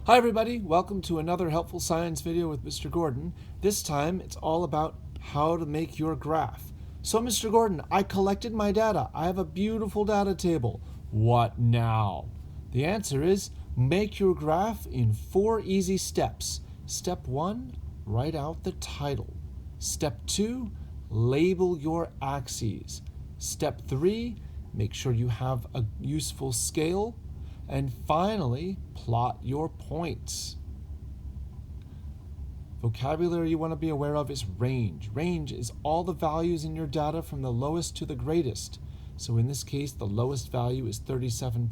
Hi everybody, welcome to another helpful science video with Mr. Gordon. This time it's all about how to make your graph. So Mr. Gordon, I collected my data. I have a beautiful data table. What now? The answer is make your graph in 4 easy steps. Step 1, write out the title. Step 2, label your axes. Step 3, make sure you have a useful scale. And finally, plot your points. Vocabulary you want to be aware of is range. Range is all the values in your data from the lowest to the greatest. So in this case, the lowest value is 37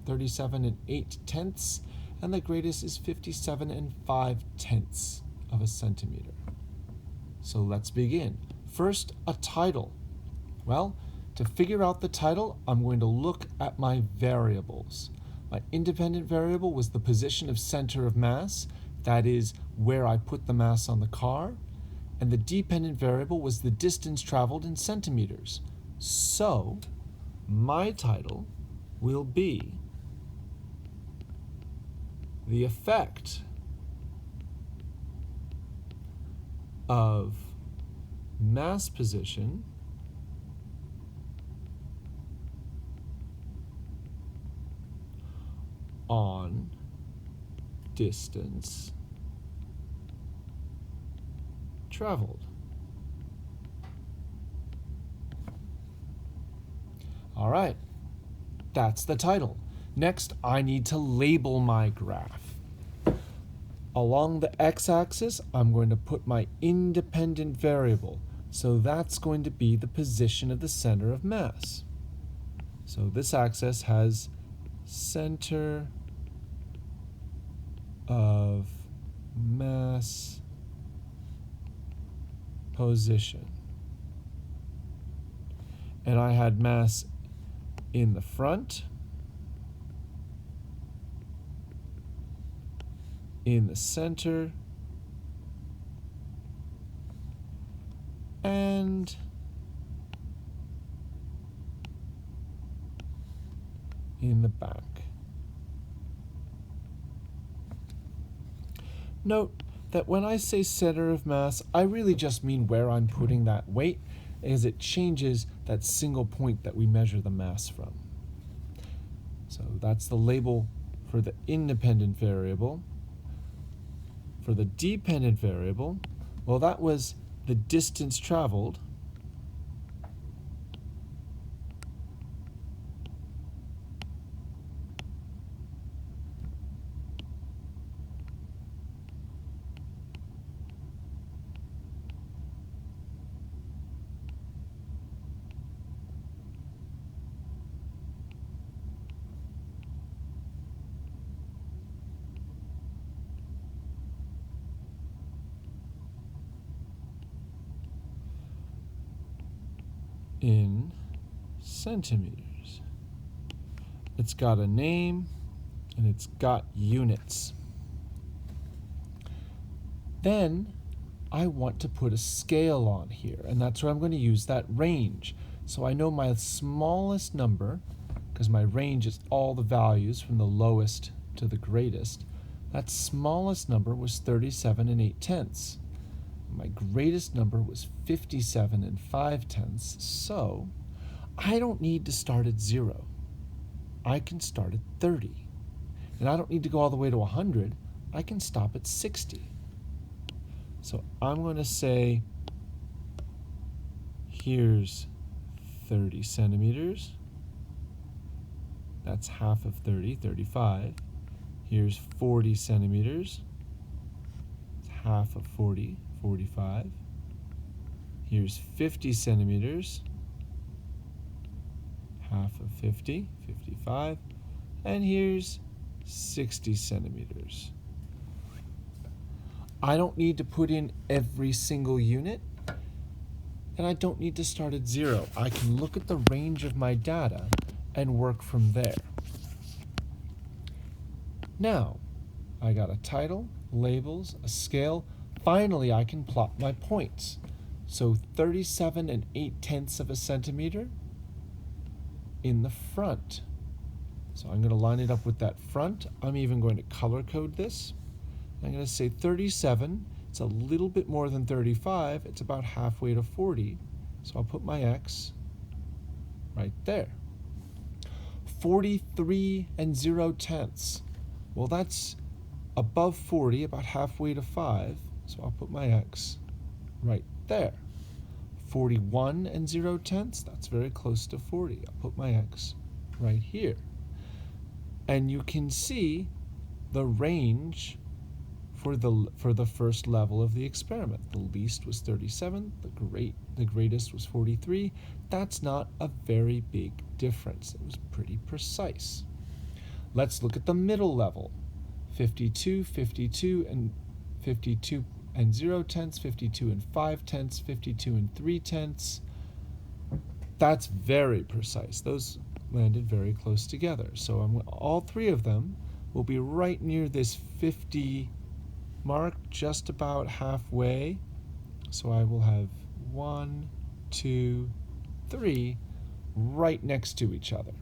8/10, and the greatest is 57 5/10 of a centimeter. So let's begin. First, a title. Well, to figure out the title, I'm going to look at my variables. My independent variable was the position of center of mass, that is where I put the mass on the car, and the dependent variable was the distance traveled in centimeters. So, my title will be the effect of mass position on distance traveled. All right, that's the title. Next, I need to label my graph. Along the x-axis, I'm going to put my independent variable. So that's going to be the position of the center of mass. So this axis has center of mass position. And I had mass in the front, in the center, and in the back. Note that when I say center of mass, I really just mean where I'm putting that weight, as it changes that single point that we measure the mass from. So that's the label for the independent variable. For the dependent variable, well, that was the distance traveled. In centimeters. It's got a name and it's got units. Then I want to put a scale on here, and that's where I'm going to use that range. So I know my smallest number, because my range is all the values from the lowest to the greatest, that smallest number was 37 8/10. My greatest number was 57 5/10, so I don't need to start at 0. I can start at 30. And I don't need to go all the way to 100. I can stop at 60. So I'm going to say, here's 30 centimeters. That's half of 30, 35. Here's 40 centimeters. It's half of 40. 45. Here's 50 centimeters, half of 50, 55, and here's 60 centimeters. I don't need to put in every single unit, and I don't need to start at 0. I can look at the range of my data and work from there. Now, I got a title, labels, a scale. Finally, I can plot my points. So 37 8/10 of a centimeter in the front. So I'm going to line it up with that front. I'm even going to color code this. I'm going to say 37. It's a little bit more than 35. It's about halfway to 40. So I'll put my X right there. 43 and 0/10. Well, that's above 40, about halfway to 5. So I'll put my X right there. 41 and 0/10. That's very close to 40. I'll put my X right here. And you can see the range for the first level of the experiment. The least was 37, the greatest was 43. That's not a very big difference. It was pretty precise. Let's look at the middle level. 52, 52 and 52 and 0/10, 52 and 5/10, 52 and 3/10. That's very precise. Those landed very close together. So all three of them will be right near this 50 mark, just about halfway. So I will have 1, 2, 3 right next to each other.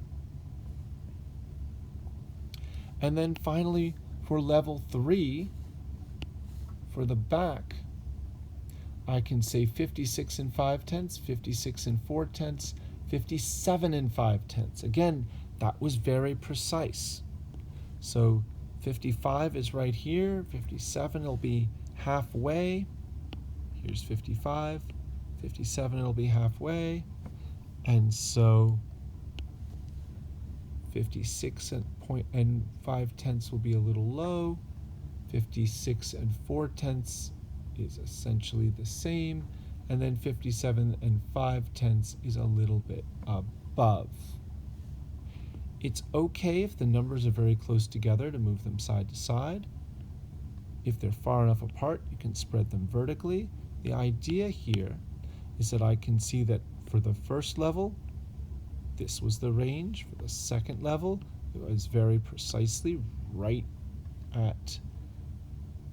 And then finally, for level 3, for the back, I can say 56 and 5/10, 56 and 4/10, 57 and 5/10. Again, that was very precise. So 55 is right here, 57 will be halfway. Here's 55, 57 will be halfway. And so 56 and 5/10 will be a little low. 56 and 4/10 is essentially the same. And then 57 and 5/10 is a little bit above. It's okay if the numbers are very close together to move them side to side. If they're far enough apart, you can spread them vertically. The idea here is that I can see that for the first level, this was the range. For the second level, it was very precisely right at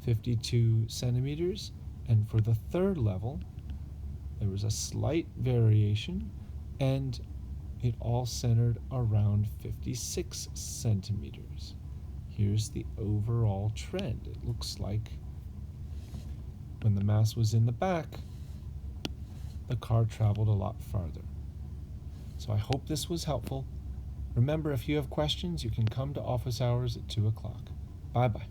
52 centimeters. And for the third level, there was a slight variation, and it all centered around 56 centimeters. Here's the overall trend. It looks like when the mass was in the back, the car traveled a lot farther. So I hope this was helpful. Remember, if you have questions, you can come to office hours at 2 o'clock. Bye-bye.